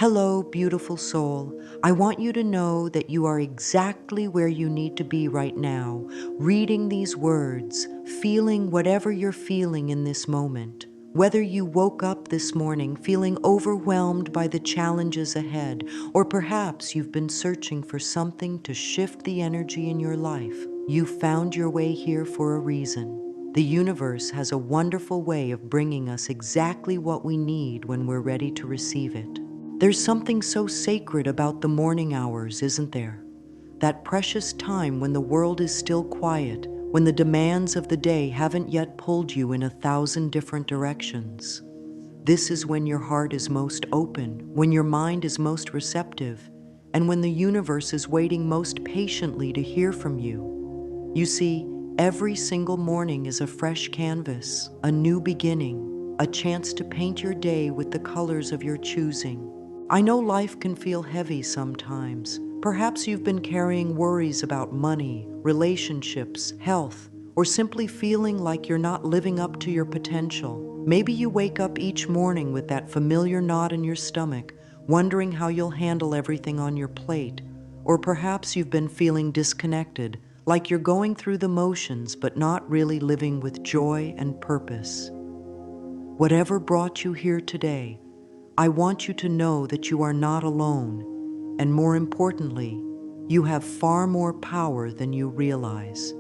Hello, beautiful soul. I want you to know that you are exactly where you need to be right now, reading these words, feeling whatever you're feeling in this moment. Whether you woke up this morning feeling overwhelmed by the challenges ahead, or perhaps you've been searching for something to shift the energy in your life, you found your way here for a reason. The universe has a wonderful way of bringing us exactly what we need when we're ready to receive it. There's something so sacred about the morning hours, isn't there? That precious time when the world is still quiet, when the demands of the day haven't yet pulled you in 1,000 different directions. This is when your heart is most open, when your mind is most receptive, and when the universe is waiting most patiently to hear from you. You see, every single morning is a fresh canvas, a new beginning, a chance to paint your day with the colors of your choosing. I know life can feel heavy sometimes. Perhaps you've been carrying worries about money, relationships, health, or simply feeling like you're not living up to your potential. Maybe you wake up each morning with that familiar knot in your stomach, wondering how you'll handle everything on your plate. Or perhaps you've been feeling disconnected, like you're going through the motions but not really living with joy and purpose. Whatever brought you here today, I want you to know that you are not alone, and more importantly, you have far more power than you realize.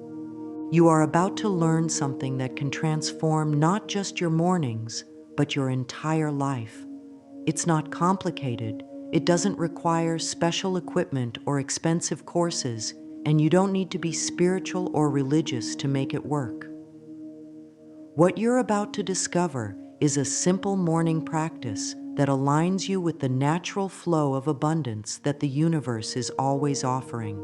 You are about to learn something that can transform not just your mornings, but your entire life. It's not complicated, it doesn't require special equipment or expensive courses, and you don't need to be spiritual or religious to make it work. What you're about to discover is a simple morning practice that aligns you with the natural flow of abundance that the universe is always offering.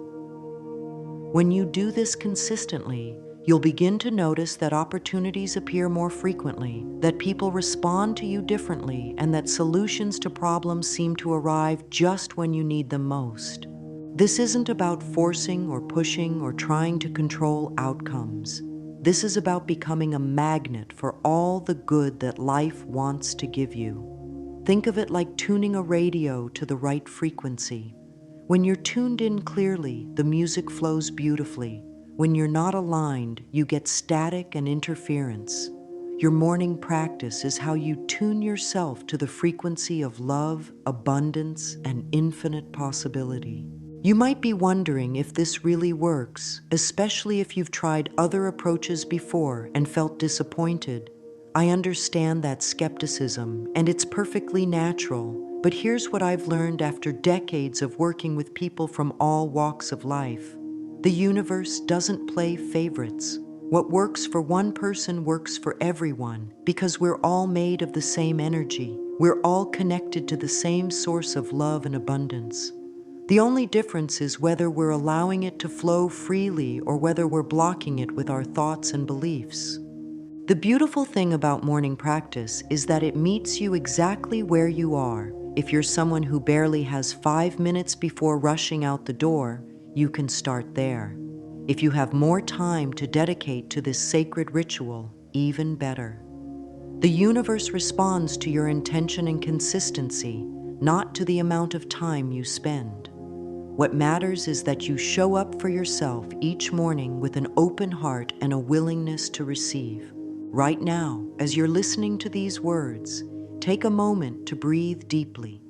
When you do this consistently, you'll begin to notice that opportunities appear more frequently, that people respond to you differently, and that solutions to problems seem to arrive just when you need them most. This isn't about forcing or pushing or trying to control outcomes. This is about becoming a magnet for all the good that life wants to give you. Think of it like tuning a radio to the right frequency. When you're tuned in clearly, the music flows beautifully. When you're not aligned, you get static and interference. Your morning practice is how you tune yourself to the frequency of love, abundance, and infinite possibility. You might be wondering if this really works, especially if you've tried other approaches before and felt disappointed. I understand that skepticism, and it's perfectly natural, but here's what I've learned after decades of working with people from all walks of life. The universe doesn't play favorites. What works for one person works for everyone, because we're all made of the same energy. We're all connected to the same source of love and abundance. The only difference is whether we're allowing it to flow freely or whether we're blocking it with our thoughts and beliefs. The beautiful thing about morning practice is that it meets you exactly where you are. If you're someone who barely has 5 minutes before rushing out the door, you can start there. If you have more time to dedicate to this sacred ritual, even better. The universe responds to your intention and consistency, not to the amount of time you spend. What matters is that you show up for yourself each morning with an open heart and a willingness to receive. Right now, as you're listening to these words, take a moment to breathe deeply.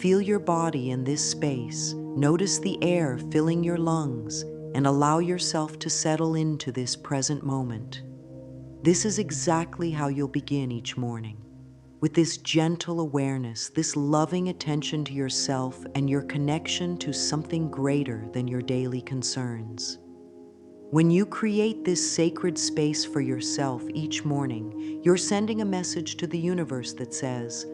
Feel your body in this space, notice the air filling your lungs, and allow yourself to settle into this present moment. This is exactly how you'll begin each morning. With this gentle awareness, this loving attention to yourself and your connection to something greater than your daily concerns. When you create this sacred space for yourself each morning, you're sending a message to the universe that says,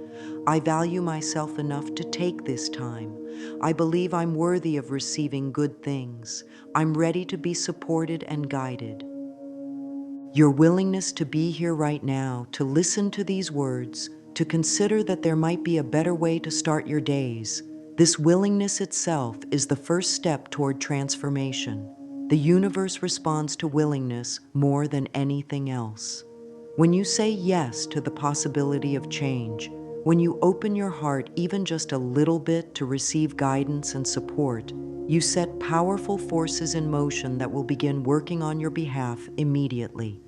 I value myself enough to take this time. I believe I'm worthy of receiving good things. I'm ready to be supported and guided. Your willingness to be here right now, to listen to these words, to consider that there might be a better way to start your days, this willingness itself is the first step toward transformation. The universe responds to willingness more than anything else. When you say yes to the possibility of change, When you open your heart even just a little bit to receive guidance and support, you set powerful forces in motion that will begin working on your behalf immediately.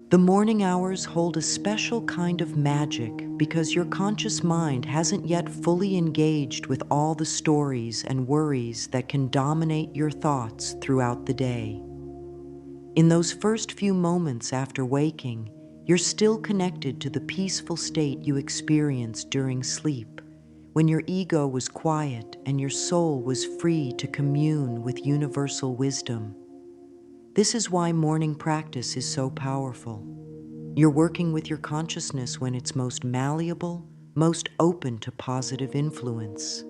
The morning hours hold a special kind of magic because your conscious mind hasn't yet fully engaged with all the stories and worries that can dominate your thoughts throughout the day. In those first few moments after waking, you're still connected to the peaceful state you experienced during sleep, when your ego was quiet and your soul was free to commune with universal wisdom. This is why morning practice is so powerful. You're working with your consciousness when it's most malleable, most open to positive influence.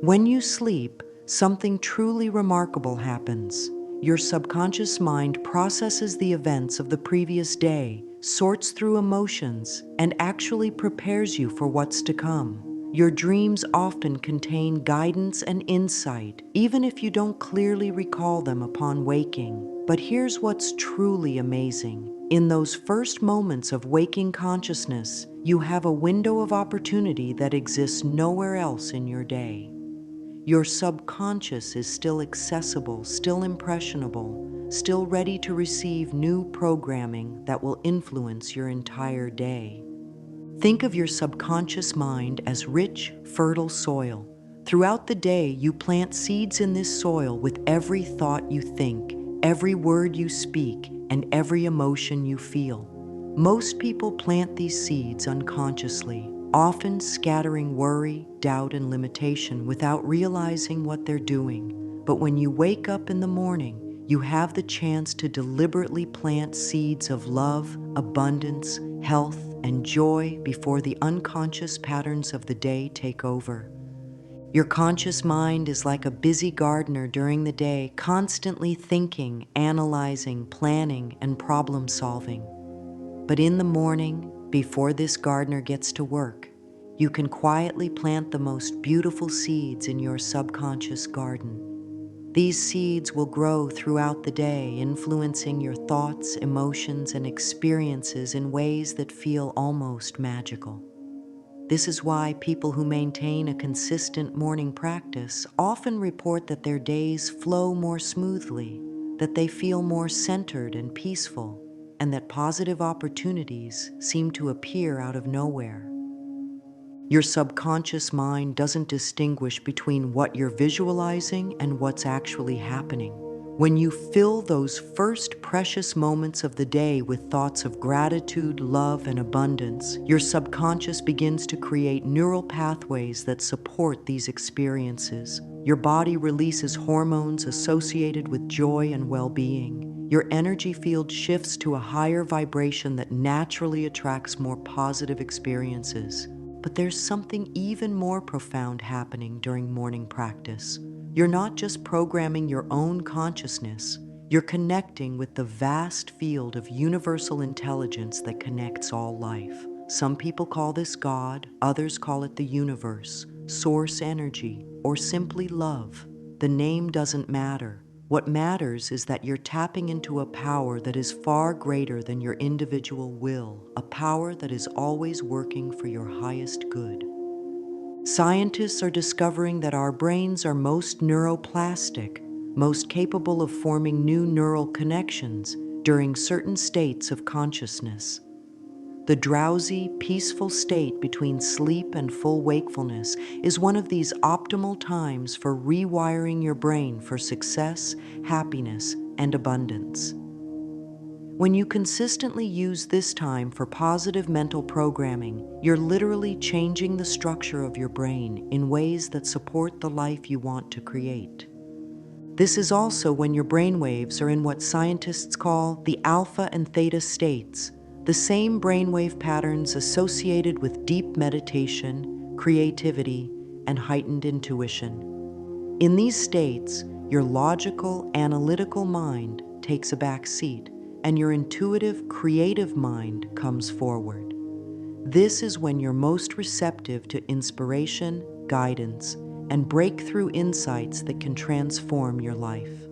When you sleep, something truly remarkable happens. Your subconscious mind processes the events of the previous day, sorts through emotions, and actually prepares you for what's to come. Your dreams often contain guidance and insight, even if you don't clearly recall them upon waking. But here's what's truly amazing. In those first moments of waking consciousness, you have a window of opportunity that exists nowhere else in your day. Your subconscious is still accessible, still impressionable, still ready to receive new programming that will influence your entire day. Think of your subconscious mind as rich, fertile soil. Throughout the day, you plant seeds in this soil with every thought you think, every word you speak, and every emotion you feel. Most people plant these seeds unconsciously, often scattering worry, doubt, and limitation without realizing what they're doing. But when you wake up in the morning, you have the chance to deliberately plant seeds of love, abundance, health, and joy before the unconscious patterns of the day take over. Your conscious mind is like a busy gardener during the day, constantly thinking, analyzing, planning, and problem solving. But in the morning, before this gardener gets to work, you can quietly plant the most beautiful seeds in your subconscious garden. These seeds will grow throughout the day, influencing your thoughts, emotions, and experiences in ways that feel almost magical. This is why people who maintain a consistent morning practice often report that their days flow more smoothly, that they feel more centered and peaceful, and that positive opportunities seem to appear out of nowhere. Your subconscious mind doesn't distinguish between what you're visualizing and what's actually happening. When you fill those first precious moments of the day with thoughts of gratitude, love, and abundance, your subconscious begins to create neural pathways that support these experiences. Your body releases hormones associated with joy and well-being. Your energy field shifts to a higher vibration that naturally attracts more positive experiences. But there's something even more profound happening during morning practice. You're not just programming your own consciousness, you're connecting with the vast field of universal intelligence that connects all life. Some people call this God, others call it the universe, source energy, or simply love. The name doesn't matter. What matters is that you're tapping into a power that is far greater than your individual will, a power that is always working for your highest good. Scientists are discovering that our brains are most neuroplastic, most capable of forming new neural connections during certain states of consciousness. The drowsy, peaceful state between sleep and full wakefulness is one of these optimal times for rewiring your brain for success, happiness, and abundance. When you consistently use this time for positive mental programming, you're literally changing the structure of your brain in ways that support the life you want to create. This is also when your brainwaves are in what scientists call the alpha and theta states, the same brainwave patterns associated with deep meditation, creativity, and heightened intuition. In these states, your logical, analytical mind takes a back seat, and your intuitive, creative mind comes forward. This is when you're most receptive to inspiration, guidance, and breakthrough insights that can transform your life.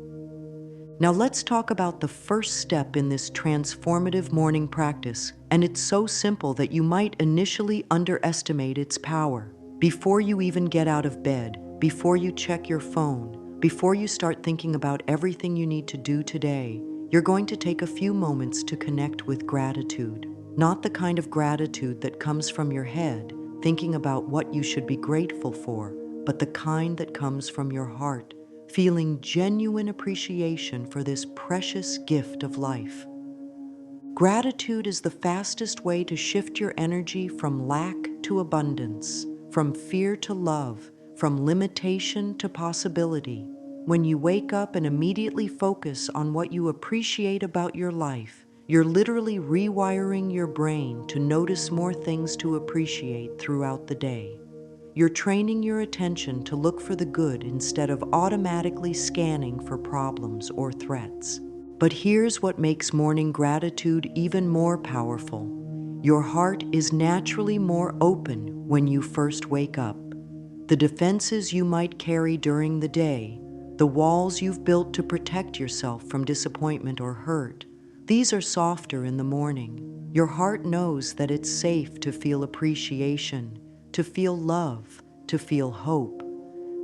Now let's talk about the first step in this transformative morning practice, and it's so simple that you might initially underestimate its power. Before you even get out of bed, before you check your phone, before you start thinking about everything you need to do today, you're going to take a few moments to connect with gratitude. Not the kind of gratitude that comes from your head, thinking about what you should be grateful for, but the kind that comes from your heart, feeling genuine appreciation for this precious gift of life. Gratitude is the fastest way to shift your energy from lack to abundance, from fear to love, from limitation to possibility. When you wake up and immediately focus on what you appreciate about your life, you're literally rewiring your brain to notice more things to appreciate throughout the day. You're training your attention to look for the good instead of automatically scanning for problems or threats. But here's what makes morning gratitude even more powerful. Your heart is naturally more open when you first wake up. The defenses you might carry during the day, the walls you've built to protect yourself from disappointment or hurt, these are softer in the morning. Your heart knows that it's safe to feel appreciation, to feel love, to feel hope.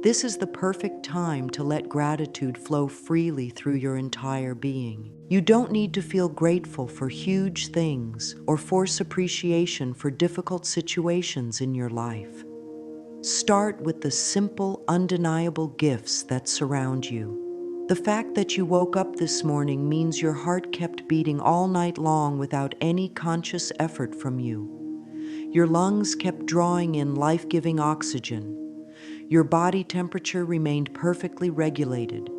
This is the perfect time to let gratitude flow freely through your entire being. You don't need to feel grateful for huge things or force appreciation for difficult situations in your life. Start with the simple, undeniable gifts that surround you. The fact that you woke up this morning means your heart kept beating all night long without any conscious effort from you. Your lungs kept drawing in life-giving oxygen. Your body temperature remained perfectly regulated.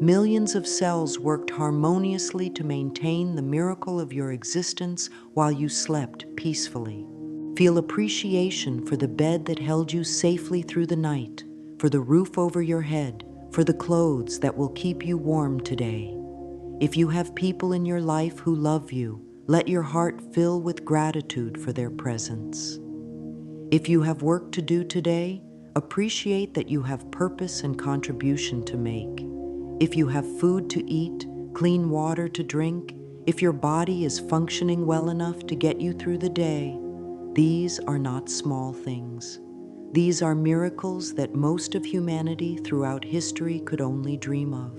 Millions of cells worked harmoniously to maintain the miracle of your existence while you slept peacefully. Feel appreciation for the bed that held you safely through the night, for the roof over your head, for the clothes that will keep you warm today. If you have people in your life who love you, let your heart fill with gratitude for their presence. If you have work to do today, appreciate that you have purpose and contribution to make. If you have food to eat, clean water to drink, if your body is functioning well enough to get you through the day, these are not small things. These are miracles that most of humanity throughout history could only dream of.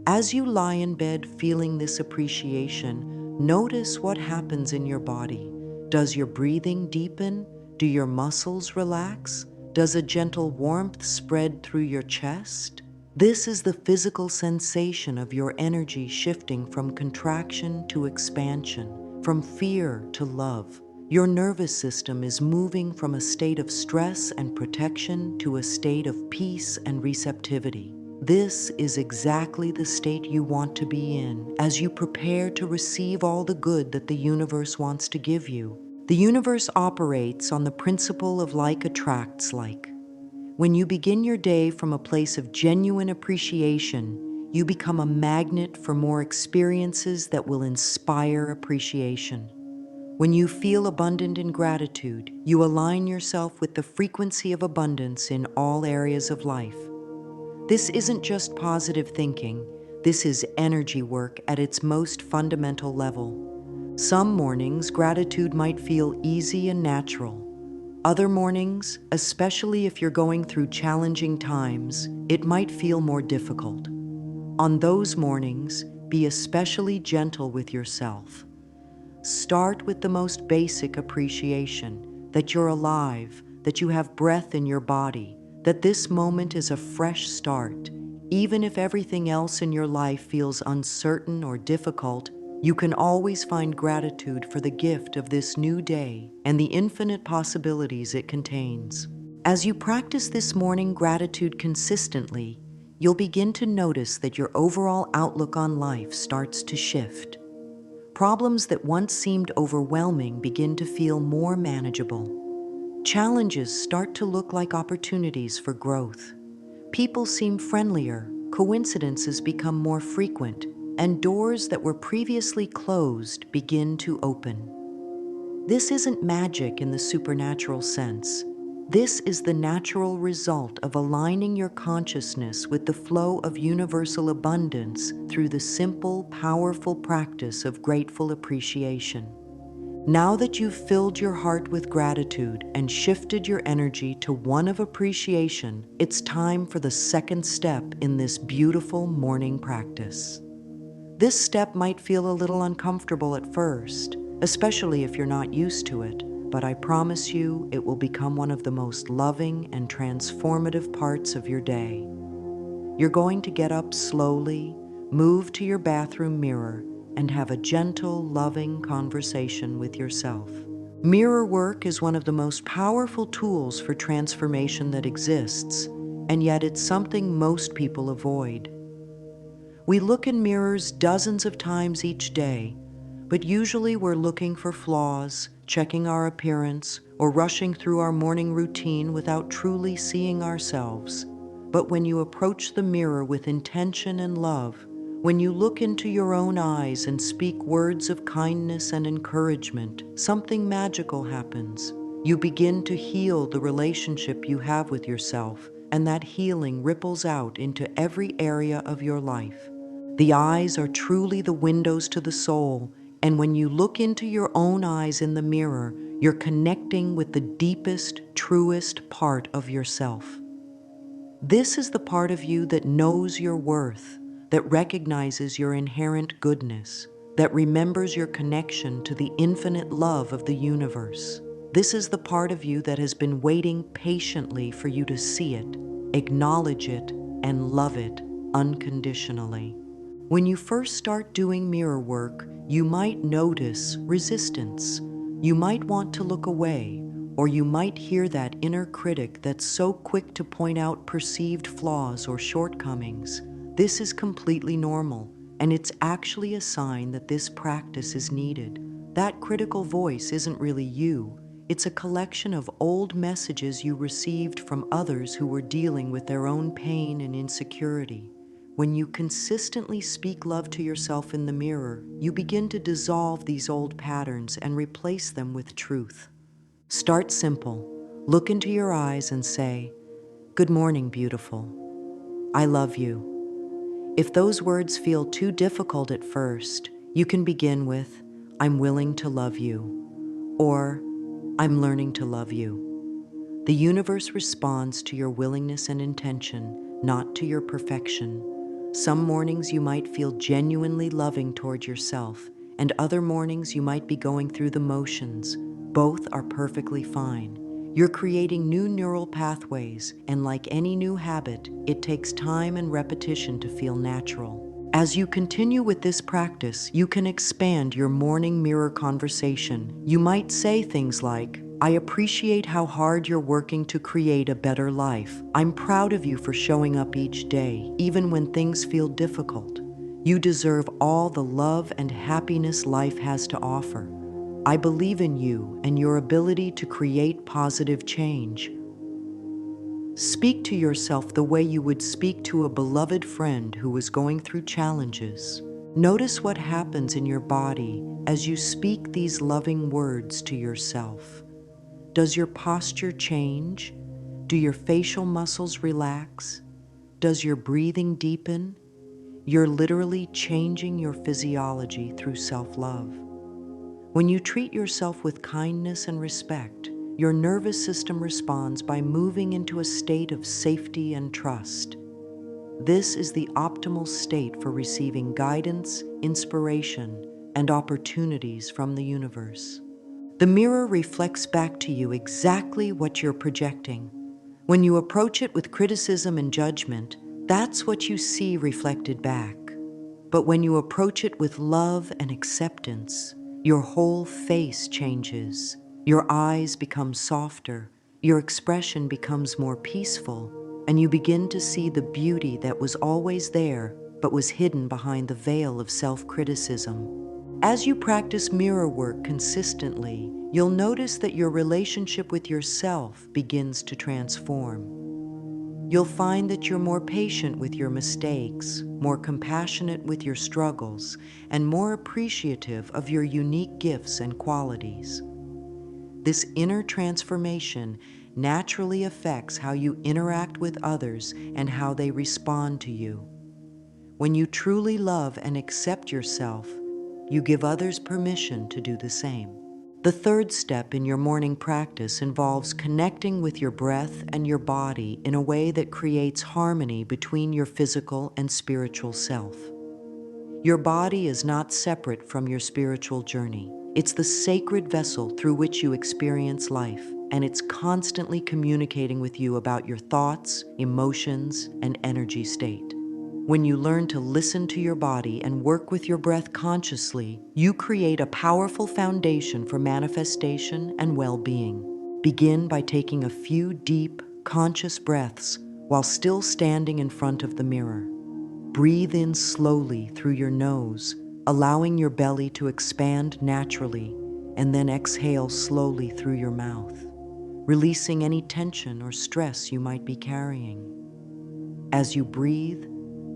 As you lie in bed feeling this appreciation, notice what happens in your body. Does your breathing deepen? Do your muscles relax? Does a gentle warmth spread through your chest? This is the physical sensation of your energy shifting from contraction to expansion, from fear to love. Your nervous system is moving from a state of stress and protection to a state of peace and receptivity. This is exactly the state you want to be in as you prepare to receive all the good that the universe wants to give you. The universe operates on the principle of like attracts like. When you begin your day from a place of genuine appreciation, you become a magnet for more experiences that will inspire appreciation. When you feel abundant in gratitude, you align yourself with the frequency of abundance in all areas of life. This isn't just positive thinking, this is energy work at its most fundamental level. Some mornings, gratitude might feel easy and natural. Other mornings, especially if you're going through challenging times, it might feel more difficult. On those mornings, be especially gentle with yourself. Start with the most basic appreciation, that you're alive, that you have breath in your body, that this moment is a fresh start. Even if everything else in your life feels uncertain or difficult, you can always find gratitude for the gift of this new day and the infinite possibilities it contains. As you practice this morning gratitude consistently, you'll begin to notice that your overall outlook on life starts to shift. Problems that once seemed overwhelming begin to feel more manageable. Challenges start to look like opportunities for growth. People seem friendlier, coincidences become more frequent, and doors that were previously closed begin to open. This isn't magic in the supernatural sense. This is the natural result of aligning your consciousness with the flow of universal abundance through the simple, powerful practice of grateful appreciation. Now that you've filled your heart with gratitude and shifted your energy to one of appreciation, it's time for the second step in this beautiful morning practice. This step might feel a little uncomfortable at first, especially if you're not used to it, but I promise you it will become one of the most loving and transformative parts of your day. You're going to get up slowly, move to your bathroom mirror, and have a gentle, loving conversation with yourself. Mirror work is one of the most powerful tools for transformation that exists, and yet it's something most people avoid. We look in mirrors dozens of times each day, but usually we're looking for flaws, checking our appearance, or rushing through our morning routine without truly seeing ourselves. But when you approach the mirror with intention and love, when you look into your own eyes and speak words of kindness and encouragement, something magical happens. You begin to heal the relationship you have with yourself, and that healing ripples out into every area of your life. The eyes are truly the windows to the soul, and when you look into your own eyes in the mirror, you're connecting with the deepest, truest part of yourself. This is the part of you that knows your worth, that recognizes your inherent goodness, that remembers your connection to the infinite love of the universe. This is the part of you that has been waiting patiently for you to see it, acknowledge it, and love it unconditionally. When you first start doing mirror work, you might notice resistance. You might want to look away, or you might hear that inner critic that's so quick to point out perceived flaws or shortcomings. This is completely normal, and it's actually a sign that this practice is needed. That critical voice isn't really you. It's a collection of old messages you received from others who were dealing with their own pain and insecurity. When you consistently speak love to yourself in the mirror, you begin to dissolve these old patterns and replace them with truth. Start simple. Look into your eyes and say, "Good morning, beautiful. I love you." If those words feel too difficult at first, you can begin with, "I'm willing to love you," or "I'm learning to love you." The universe responds to your willingness and intention, not to your perfection. Some mornings you might feel genuinely loving toward yourself, and other mornings you might be going through the motions. Both are perfectly fine. You're creating new neural pathways, and like any new habit, it takes time and repetition to feel natural. As you continue with this practice, you can expand your morning mirror conversation. You might say things like, "I appreciate how hard you're working to create a better life. I'm proud of you for showing up each day, even when things feel difficult. You deserve all the love and happiness life has to offer. I believe in you and your ability to create positive change." Speak to yourself the way you would speak to a beloved friend who is going through challenges. Notice what happens in your body as you speak these loving words to yourself. Does your posture change? Do your facial muscles relax? Does your breathing deepen? You're literally changing your physiology through self-love. When you treat yourself with kindness and respect, your nervous system responds by moving into a state of safety and trust. This is the optimal state for receiving guidance, inspiration, and opportunities from the universe. The mirror reflects back to you exactly what you're projecting. When you approach it with criticism and judgment, that's what you see reflected back. But when you approach it with love and acceptance, your whole face changes. Your eyes become softer, your expression becomes more peaceful, and you begin to see the beauty that was always there but was hidden behind the veil of self-criticism. As you practice mirror work consistently, you'll notice that your relationship with yourself begins to transform. You'll find that you're more patient with your mistakes, more compassionate with your struggles, and more appreciative of your unique gifts and qualities. This inner transformation naturally affects how you interact with others and how they respond to you. When you truly love and accept yourself, you give others permission to do the same. The third step in your morning practice involves connecting with your breath and your body in a way that creates harmony between your physical and spiritual self. Your body is not separate from your spiritual journey. It's the sacred vessel through which you experience life, and it's constantly communicating with you about your thoughts, emotions, and energy state. When you learn to listen to your body and work with your breath consciously, you create a powerful foundation for manifestation and well-being. Begin by taking a few deep, conscious breaths while still standing in front of the mirror. Breathe in slowly through your nose, allowing your belly to expand naturally, and then exhale slowly through your mouth, releasing any tension or stress you might be carrying. As you breathe,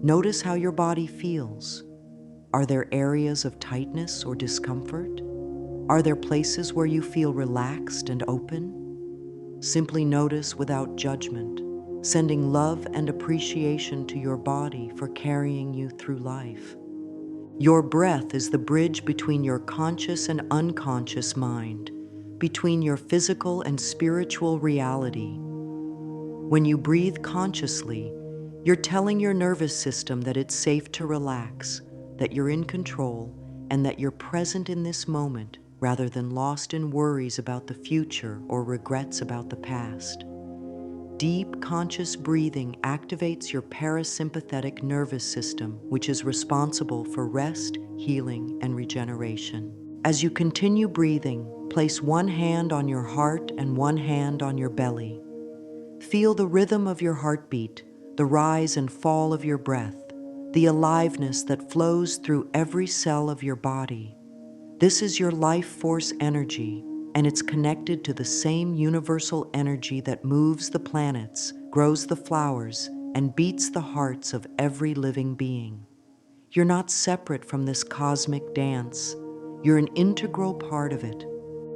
notice how your body feels. Are there areas of tightness or discomfort? Are there places where you feel relaxed and open? Simply notice without judgment, sending love and appreciation to your body for carrying you through life. Your breath is the bridge between your conscious and unconscious mind, between your physical and spiritual reality. When you breathe consciously, you're telling your nervous system that it's safe to relax, that you're in control, and that you're present in this moment rather than lost in worries about the future or regrets about the past. Deep, conscious breathing activates your parasympathetic nervous system, which is responsible for rest, healing, and regeneration. As you continue breathing, place one hand on your heart and one hand on your belly. Feel the rhythm of your heartbeat, the rise and fall of your breath, the aliveness that flows through every cell of your body. This is your life force energy, and it's connected to the same universal energy that moves the planets, grows the flowers, and beats the hearts of every living being. You're not separate from this cosmic dance. You're an integral part of it.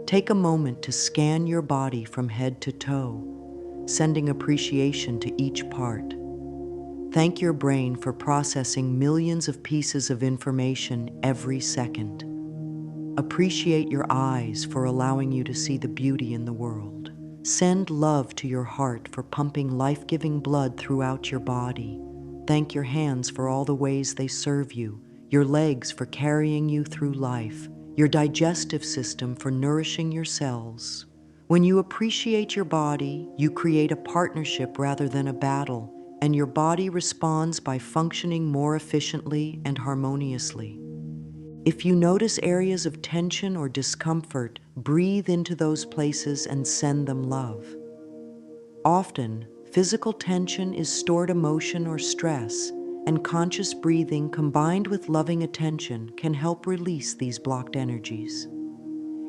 Take a moment to scan your body from head to toe, sending appreciation to each part. Thank your brain for processing millions of pieces of information every second. Appreciate your eyes for allowing you to see the beauty in the world. Send love to your heart for pumping life-giving blood throughout your body. Thank your hands for all the ways they serve you, your legs for carrying you through life, your digestive system for nourishing your cells. When you appreciate your body, you create a partnership rather than a battle, and your body responds by functioning more efficiently and harmoniously. If you notice areas of tension or discomfort, breathe into those places and send them love. Often, physical tension is stored emotion or stress, and conscious breathing combined with loving attention can help release these blocked energies.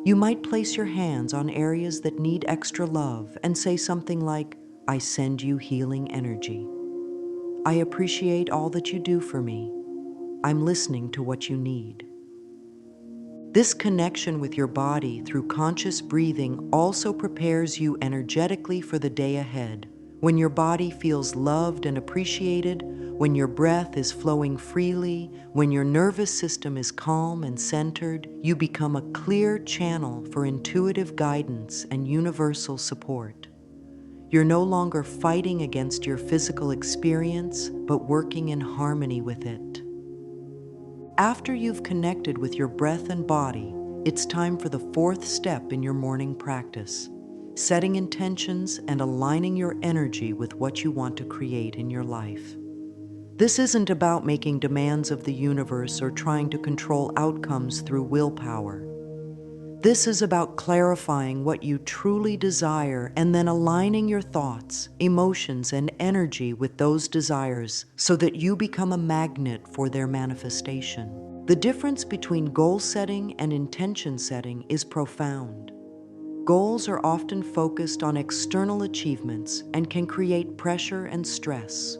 You might place your hands on areas that need extra love and say something like, "I send you healing energy. I appreciate all that you do for me. I'm listening to what you need." This connection with your body through conscious breathing also prepares you energetically for the day ahead. When your body feels loved and appreciated, when your breath is flowing freely, when your nervous system is calm and centered, you become a clear channel for intuitive guidance and universal support. You're no longer fighting against your physical experience, but working in harmony with it. After you've connected with your breath and body, it's time for the fourth step in your morning practice, setting intentions and aligning your energy with what you want to create in your life. This isn't about making demands of the universe or trying to control outcomes through willpower. This is about clarifying what you truly desire and then aligning your thoughts, emotions, and energy with those desires so that you become a magnet for their manifestation. The difference between goal setting and intention setting is profound. Goals are often focused on external achievements and can create pressure and stress.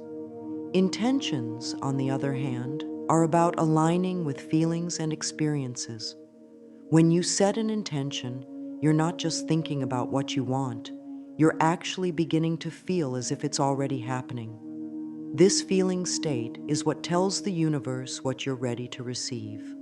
Intentions, on the other hand, are about aligning with feelings and experiences. When you set an intention, you're not just thinking about what you want, You're actually beginning to feel as if it's already happening. This feeling state is what tells the universe what you're ready to receive.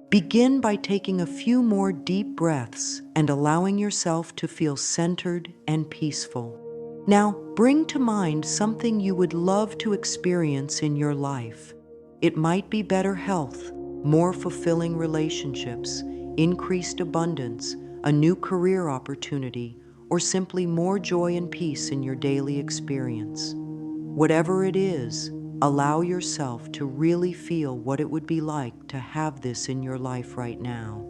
Begin by taking a few more deep breaths and allowing yourself to feel centered and peaceful. Now, bring to mind something you would love to experience in your life. It might be better health, more fulfilling relationships, increased abundance, a new career opportunity, or simply more joy and peace in your daily experience. Whatever it is, allow yourself to really feel what it would be like to have this in your life right now.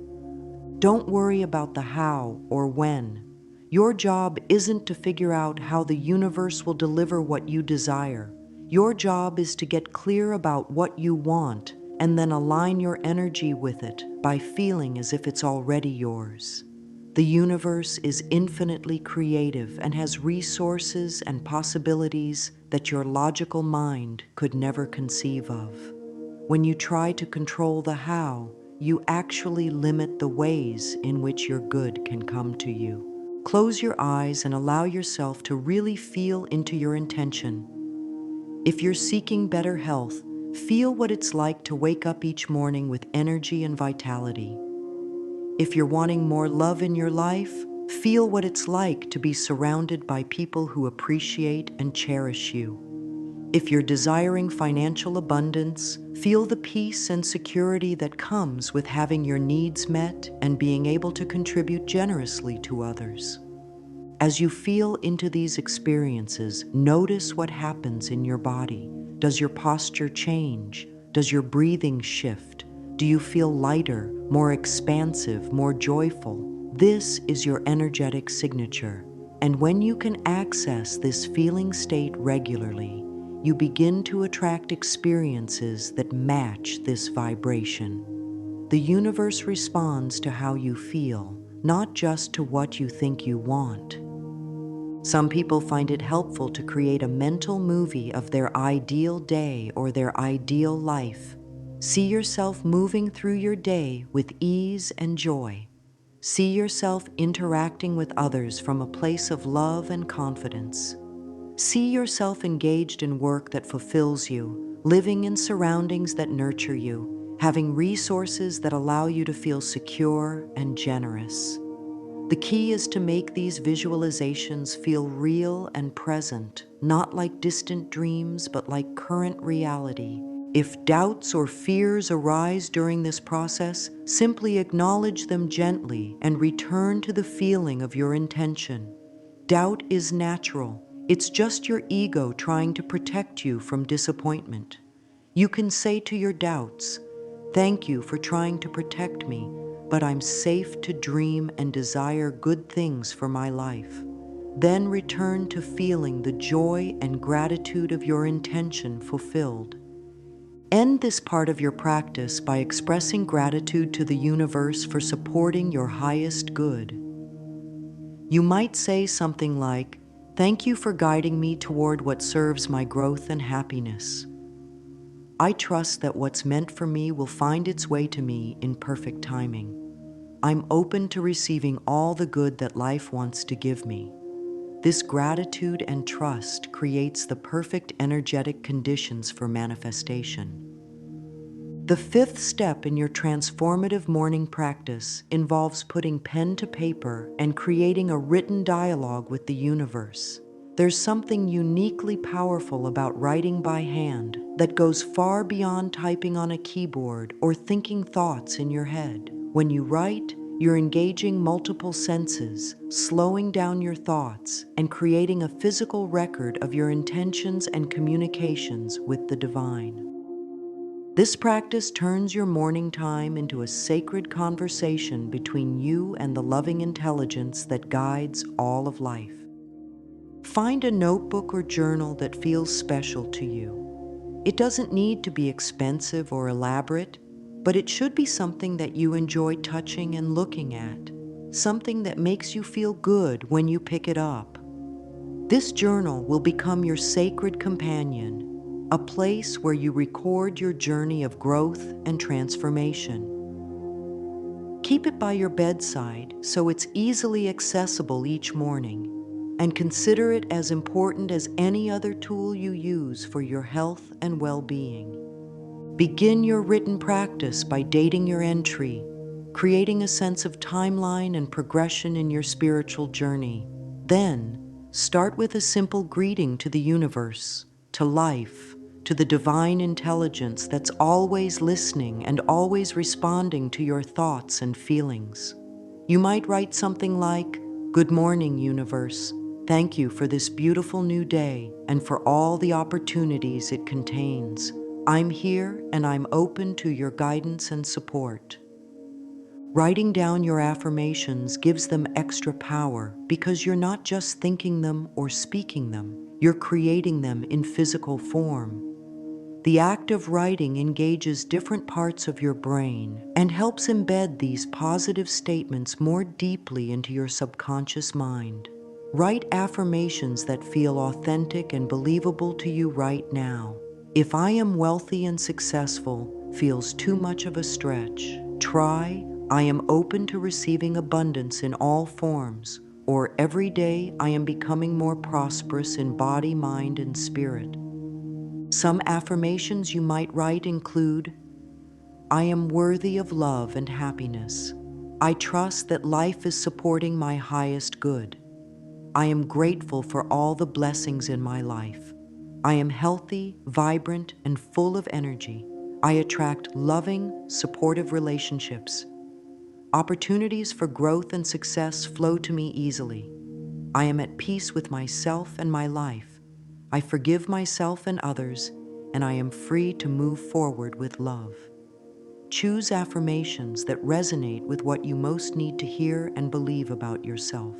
Don't worry about the how or when. Your job isn't to figure out how the universe will deliver what you desire. Your job is to get clear about what you want and then align your energy with it by feeling as if it's already yours. The universe is infinitely creative and has resources and possibilities that your logical mind could never conceive of. When you try to control the how, you actually limit the ways in which your good can come to you. Close your eyes and allow yourself to really feel into your intention. If you're seeking better health, feel what it's like to wake up each morning with energy and vitality. If you're wanting more love in your life, feel what it's like to be surrounded by people who appreciate and cherish you. If you're desiring financial abundance, feel the peace and security that comes with having your needs met and being able to contribute generously to others. As you feel into these experiences, notice what happens in your body. Does your posture change? Does your breathing shift? Do you feel lighter, more expansive, more joyful? This is your energetic signature. And when you can access this feeling state regularly, you begin to attract experiences that match this vibration. The universe responds to how you feel, not just to what you think you want. Some people find it helpful to create a mental movie of their ideal day or their ideal life. See yourself moving through your day with ease and joy. See yourself interacting with others from a place of love and confidence. See yourself engaged in work that fulfills you, living in surroundings that nurture you, having resources that allow you to feel secure and generous. The key is to make these visualizations feel real and present, not like distant dreams, but like current reality. If doubts or fears arise during this process, simply acknowledge them gently and return to the feeling of your intention. Doubt is natural. It's just your ego trying to protect you from disappointment. You can say to your doubts, "Thank you for trying to protect me, but I'm safe to dream and desire good things for my life." Then return to feeling the joy and gratitude of your intention fulfilled. End this part of your practice by expressing gratitude to the universe for supporting your highest good. You might say something like, "Thank you for guiding me toward what serves my growth and happiness. I trust that what's meant for me will find its way to me in perfect timing. I'm open to receiving all the good that life wants to give me." This gratitude and trust creates the perfect energetic conditions for manifestation. The fifth step in your transformative morning practice involves putting pen to paper and creating a written dialogue with the universe. There's something uniquely powerful about writing by hand that goes far beyond typing on a keyboard or thinking thoughts in your head. When you write, you're engaging multiple senses, slowing down your thoughts, and creating a physical record of your intentions and communications with the divine. This practice turns your morning time into a sacred conversation between you and the loving intelligence that guides all of life. Find a notebook or journal that feels special to you. It doesn't need to be expensive or elaborate, but it should be something that you enjoy touching and looking at, something that makes you feel good when you pick it up. This journal will become your sacred companion, a place where you record your journey of growth and transformation. Keep it by your bedside so it's easily accessible each morning. and consider it as important as any other tool you use for your health and well-being. Begin your written practice by dating your entry, creating a sense of timeline and progression in your spiritual journey. Then, start with a simple greeting to the universe, to life, to the divine intelligence that's always listening and always responding to your thoughts and feelings. You might write something like, "Good morning, universe. Thank you for this beautiful new day and for all the opportunities it contains. I'm here and I'm open to your guidance and support." Writing down your affirmations gives them extra power because you're not just thinking them or speaking them, you're creating them in physical form. The act of writing engages different parts of your brain and helps embed these positive statements more deeply into your subconscious mind. Write affirmations that feel authentic and believable to you right now. If "I am wealthy and successful" feels too much of a stretch, try "I am open to receiving abundance in all forms," or "Every day I am becoming more prosperous in body, mind, and spirit." Some affirmations you might write include, "I am worthy of love and happiness. I trust that life is supporting my highest good. I am grateful for all the blessings in my life. I am healthy, vibrant, and full of energy. I attract loving, supportive relationships. Opportunities for growth and success flow to me easily. I am at peace with myself and my life. I forgive myself and others, and I am free to move forward with love." Choose affirmations that resonate with what you most need to hear and believe about yourself.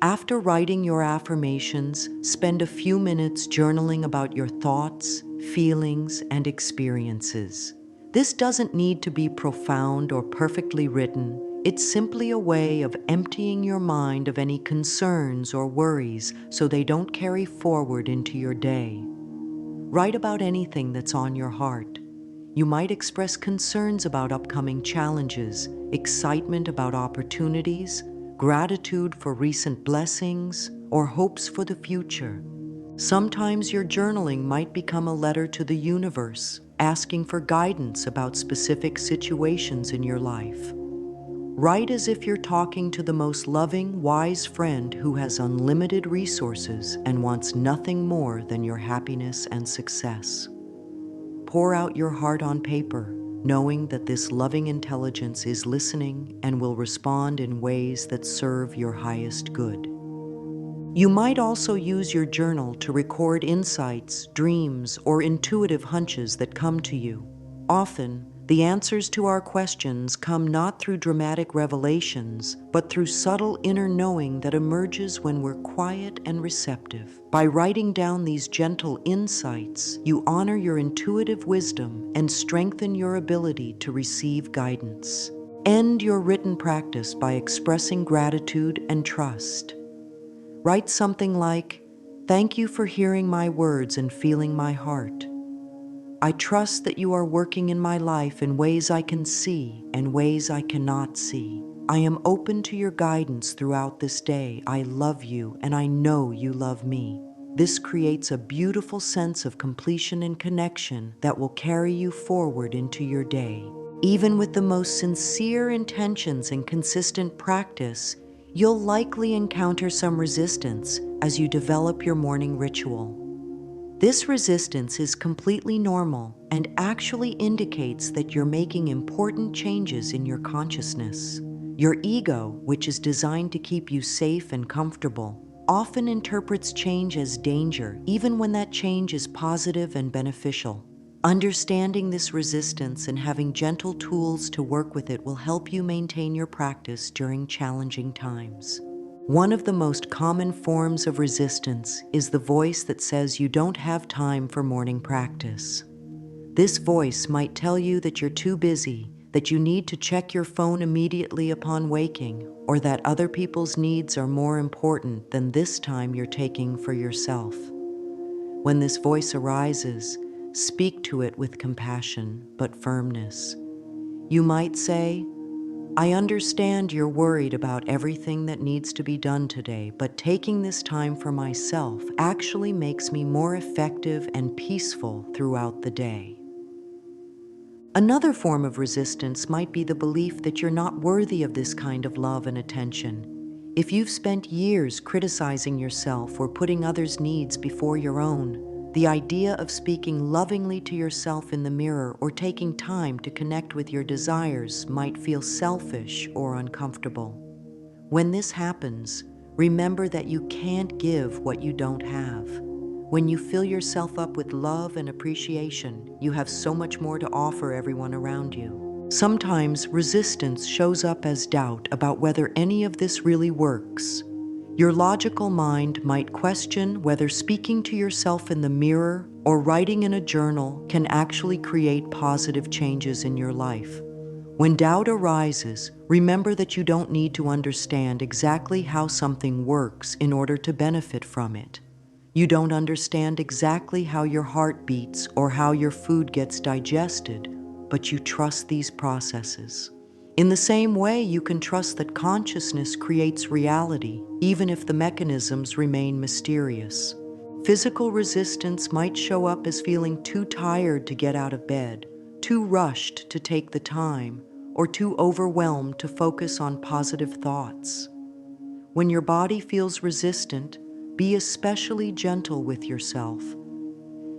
After writing your affirmations, spend a few minutes journaling about your thoughts, feelings, and experiences. This doesn't need to be profound or perfectly written. It's simply a way of emptying your mind of any concerns or worries so they don't carry forward into your day. Write about anything that's on your heart. You might express concerns about upcoming challenges, excitement about opportunities, gratitude for recent blessings, or hopes for the future. Sometimes your journaling might become a letter to the universe, asking for guidance about specific situations in your life. Write as if you're talking to the most loving, wise friend who has unlimited resources and wants nothing more than your happiness and success. Pour out your heart on paper, knowing that this loving intelligence is listening and will respond in ways that serve your highest good. You might also use your journal to record insights, dreams, or intuitive hunches that come to you. Often, the answers to our questions come not through dramatic revelations, but through subtle inner knowing that emerges when we're quiet and receptive. By writing down these gentle insights, you honor your intuitive wisdom and strengthen your ability to receive guidance. End your written practice by expressing gratitude and trust. Write something like, "Thank you for hearing my words and feeling my heart. I trust that you are working in my life in ways I can see and ways I cannot see. I am open to your guidance throughout this day. I love you and I know you love me." This creates a beautiful sense of completion and connection that will carry you forward into your day. Even with the most sincere intentions and consistent practice, you'll likely encounter some resistance as you develop your morning ritual. This resistance is completely normal and actually indicates that you're making important changes in your consciousness. Your ego, which is designed to keep you safe and comfortable, often interprets change as danger, even when that change is positive and beneficial. Understanding this resistance and having gentle tools to work with it will help you maintain your practice during challenging times. One of the most common forms of resistance is the voice that says you don't have time for morning practice. This voice might tell you that you're too busy, that you need to check your phone immediately upon waking, or that other people's needs are more important than this time you're taking for yourself. When this voice arises, speak to it with compassion but firmness. You might say, I understand you're worried about everything that needs to be done today, but taking this time for myself actually makes me more effective and peaceful throughout the day. Another form of resistance might be the belief that you're not worthy of this kind of love and attention. If you've spent years criticizing yourself or putting others' needs before your own, the idea of speaking lovingly to yourself in the mirror or taking time to connect with your desires might feel selfish or uncomfortable. When this happens, remember that you can't give what you don't have. When you fill yourself up with love and appreciation, you have so much more to offer everyone around you. Sometimes resistance shows up as doubt about whether any of this really works. Your logical mind might question whether speaking to yourself in the mirror or writing in a journal can actually create positive changes in your life. When doubt arises, remember that you don't need to understand exactly how something works in order to benefit from it. You don't understand exactly how your heart beats or how your food gets digested, but you trust these processes. In the same way, you can trust that consciousness creates reality, even if the mechanisms remain mysterious. Physical resistance might show up as feeling too tired to get out of bed, too rushed to take the time, or too overwhelmed to focus on positive thoughts. When your body feels resistant, be especially gentle with yourself.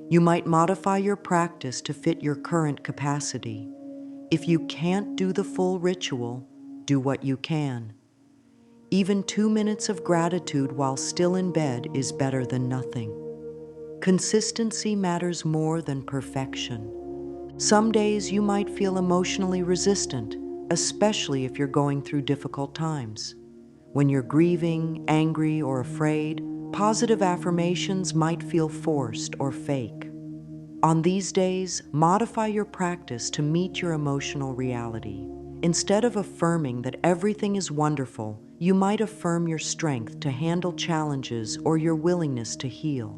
You might modify your practice to fit your current capacity. If you can't do the full ritual, do what you can. Even 2 minutes of gratitude while still in bed is better than nothing. Consistency matters more than perfection. Some days you might feel emotionally resistant, especially if you're going through difficult times. When you're grieving, angry, or afraid, positive affirmations might feel forced or fake. On these days, modify your practice to meet your emotional reality. Instead of affirming that everything is wonderful, you might affirm your strength to handle challenges or your willingness to heal.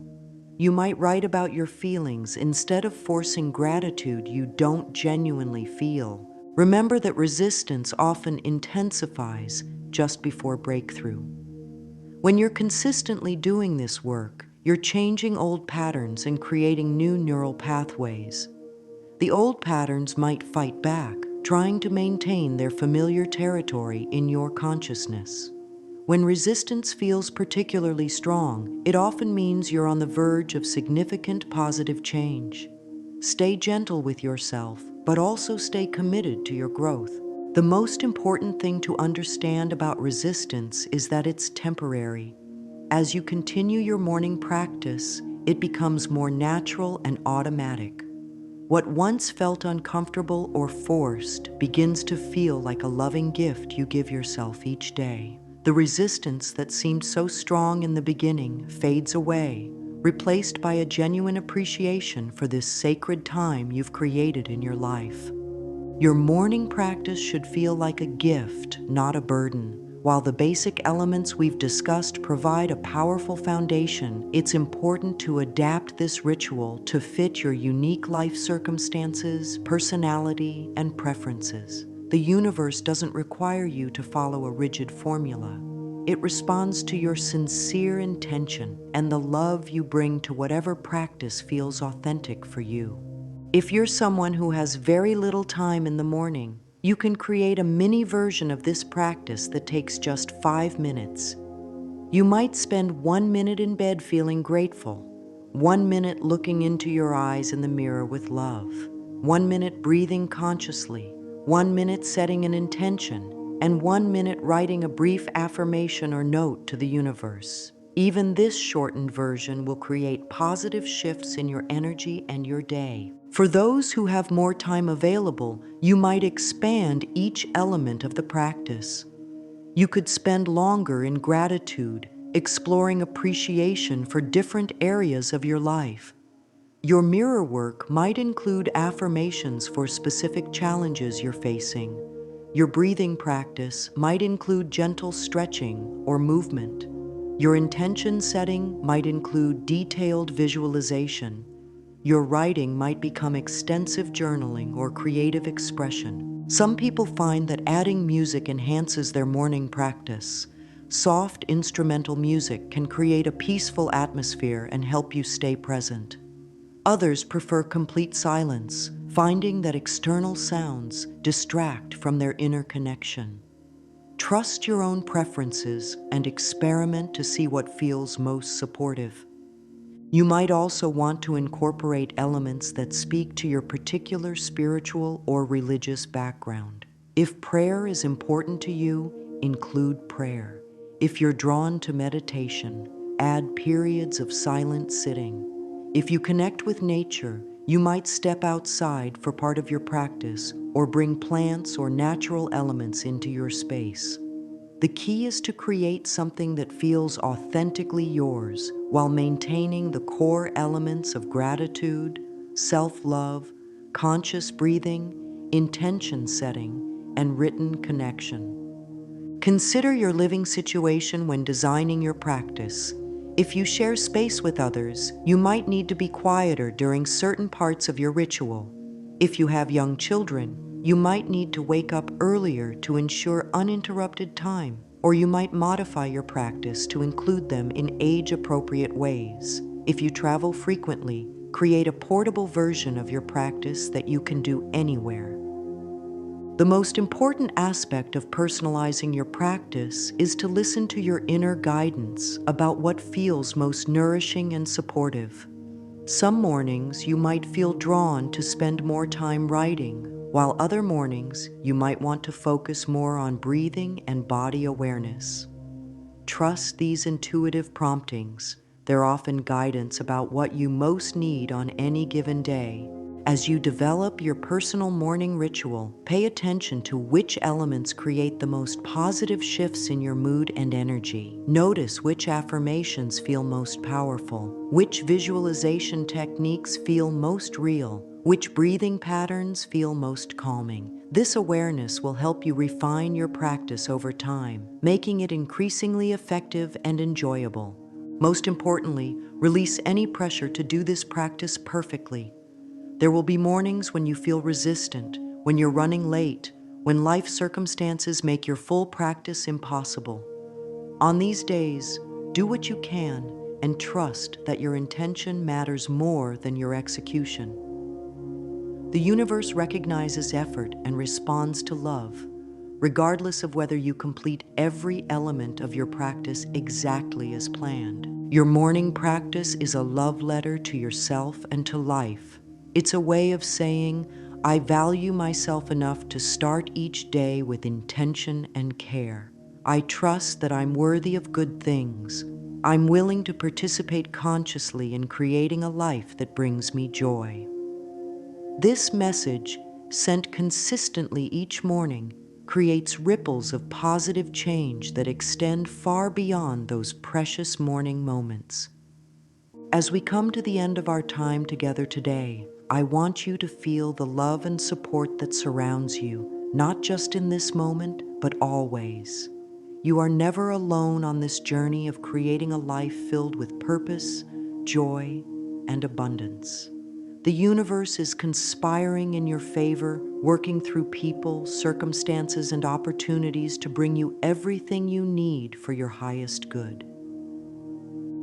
You might write about your feelings instead of forcing gratitude you don't genuinely feel. Remember that resistance often intensifies just before breakthrough. When you're consistently doing this work, you're changing old patterns and creating new neural pathways. The old patterns might fight back, trying to maintain their familiar territory in your consciousness. When resistance feels particularly strong, it often means you're on the verge of significant positive change. Stay gentle with yourself, but also stay committed to your growth. The most important thing to understand about resistance is that it's temporary. As you continue your morning practice, it becomes more natural and automatic. What once felt uncomfortable or forced begins to feel like a loving gift you give yourself each day. The resistance that seemed so strong in the beginning fades away, replaced by a genuine appreciation for this sacred time you've created in your life. Your morning practice should feel like a gift, not a burden. While the basic elements we've discussed provide a powerful foundation, it's important to adapt this ritual to fit your unique life circumstances, personality, and preferences. The universe doesn't require you to follow a rigid formula. It responds to your sincere intention and the love you bring to whatever practice feels authentic for you. If you're someone who has very little time in the morning, you can create a mini version of this practice that takes just 5 minutes. You might spend 1 minute in bed feeling grateful, 1 minute looking into your eyes in the mirror with love, 1 minute breathing consciously, 1 minute setting an intention, and 1 minute writing a brief affirmation or note to the universe. Even this shortened version will create positive shifts in your energy and your day. For those who have more time available, you might expand each element of the practice. You could spend longer in gratitude, exploring appreciation for different areas of your life. Your mirror work might include affirmations for specific challenges you're facing. Your breathing practice might include gentle stretching or movement. Your intention setting might include detailed visualization. Your writing might become extensive journaling or creative expression. Some people find that adding music enhances their morning practice. Soft instrumental music can create a peaceful atmosphere and help you stay present. Others prefer complete silence, finding that external sounds distract from their inner connection. Trust your own preferences and experiment to see what feels most supportive. You might also want to incorporate elements that speak to your particular spiritual or religious background. If prayer is important to you, include prayer. If you're drawn to meditation, add periods of silent sitting. If you connect with nature, you might step outside for part of your practice or bring plants or natural elements into your space. The key is to create something that feels authentically yours while maintaining the core elements of gratitude, self-love, conscious breathing, intention setting, and written connection. Consider your living situation when designing your practice. If you share space with others, you might need to be quieter during certain parts of your ritual. If you have young children, you might need to wake up earlier to ensure uninterrupted time, or you might modify your practice to include them in age-appropriate ways. If you travel frequently, create a portable version of your practice that you can do anywhere. The most important aspect of personalizing your practice is to listen to your inner guidance about what feels most nourishing and supportive. Some mornings you might feel drawn to spend more time writing, while other mornings you might want to focus more on breathing and body awareness. Trust these intuitive promptings. They're often guidance about what you most need on any given day. As you develop your personal morning ritual, pay attention to which elements create the most positive shifts in your mood and energy. Notice which affirmations feel most powerful, which visualization techniques feel most real, which breathing patterns feel most calming. This awareness will help you refine your practice over time, making it increasingly effective and enjoyable. Most importantly, release any pressure to do this practice perfectly. There will be mornings when you feel resistant, when you're running late, when life circumstances make your full practice impossible. On these days, do what you can and trust that your intention matters more than your execution. The universe recognizes effort and responds to love, regardless of whether you complete every element of your practice exactly as planned. Your morning practice is a love letter to yourself and to life. It's a way of saying, I value myself enough to start each day with intention and care. I trust that I'm worthy of good things. I'm willing to participate consciously in creating a life that brings me joy. This message, sent consistently each morning, creates ripples of positive change that extend far beyond those precious morning moments. As we come to the end of our time together today, I want you to feel the love and support that surrounds you, not just in this moment, but always. You are never alone on this journey of creating a life filled with purpose, joy, and abundance. The universe is conspiring in your favor, working through people, circumstances, and opportunities to bring you everything you need for your highest good.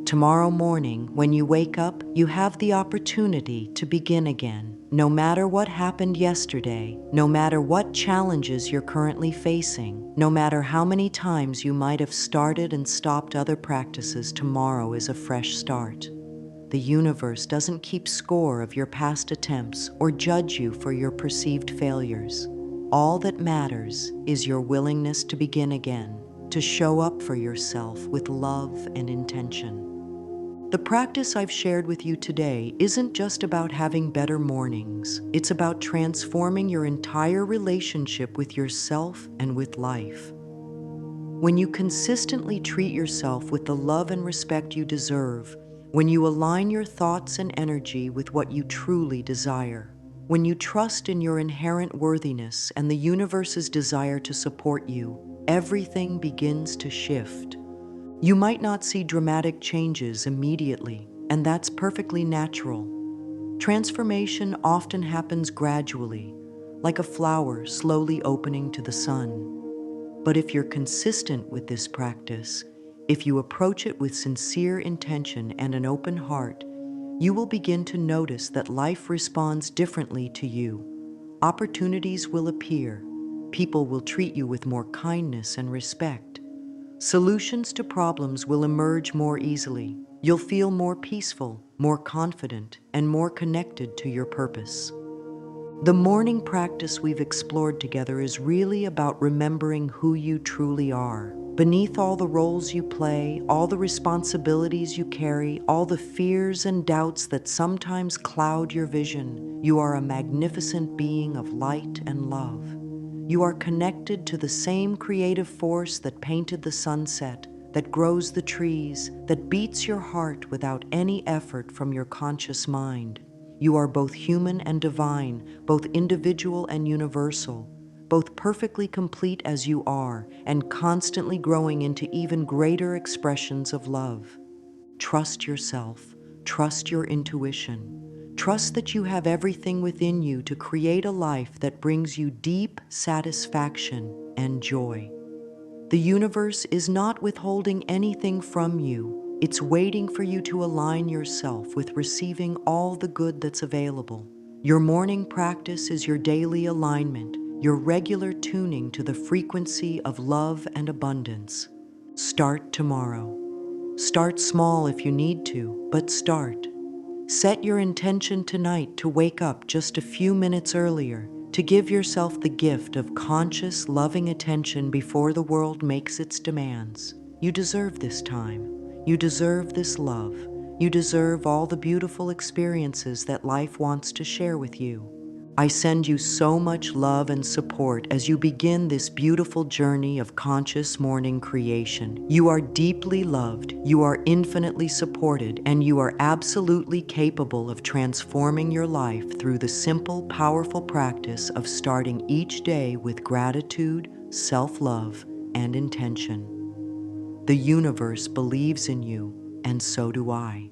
Tomorrow morning, when you wake up, you have the opportunity to begin again. No matter what happened yesterday, no matter what challenges you're currently facing, no matter how many times you might have started and stopped other practices, tomorrow is a fresh start. The universe doesn't keep score of your past attempts or judge you for your perceived failures. All that matters is your willingness to begin again, to show up for yourself with love and intention. The practice I've shared with you today isn't just about having better mornings. It's about transforming your entire relationship with yourself and with life. When you consistently treat yourself with the love and respect you deserve, when you align your thoughts and energy with what you truly desire, when you trust in your inherent worthiness and the universe's desire to support you, everything begins to shift. You might not see dramatic changes immediately, and that's perfectly natural. Transformation often happens gradually, like a flower slowly opening to the sun. But if you're consistent with this practice, if you approach it with sincere intention and an open heart, you will begin to notice that life responds differently to you. Opportunities will appear. People will treat you with more kindness and respect. Solutions to problems will emerge more easily. You'll feel more peaceful, more confident, and more connected to your purpose. The morning practice we've explored together is really about remembering who you truly are. Beneath all the roles you play, all the responsibilities you carry, all the fears and doubts that sometimes cloud your vision, you are a magnificent being of light and love. You are connected to the same creative force that painted the sunset, that grows the trees, that beats your heart without any effort from your conscious mind. You are both human and divine, both individual and universal, both perfectly complete as you are and constantly growing into even greater expressions of love. Trust yourself, trust your intuition, trust that you have everything within you to create a life that brings you deep satisfaction and joy. The universe is not withholding anything from you. It's waiting for you to align yourself with receiving all the good that's available. Your morning practice is your daily alignment, your regular tuning to the frequency of love and abundance. Start tomorrow. Start small if you need to, but start. Set your intention tonight to wake up just a few minutes earlier, to give yourself the gift of conscious, loving attention before the world makes its demands. You deserve this time. You deserve this love. You deserve all the beautiful experiences that life wants to share with you. I send you so much love and support as you begin this beautiful journey of conscious morning creation. You are deeply loved, you are infinitely supported, and you are absolutely capable of transforming your life through the simple, powerful practice of starting each day with gratitude, self-love, and intention. The universe believes in you, and so do I.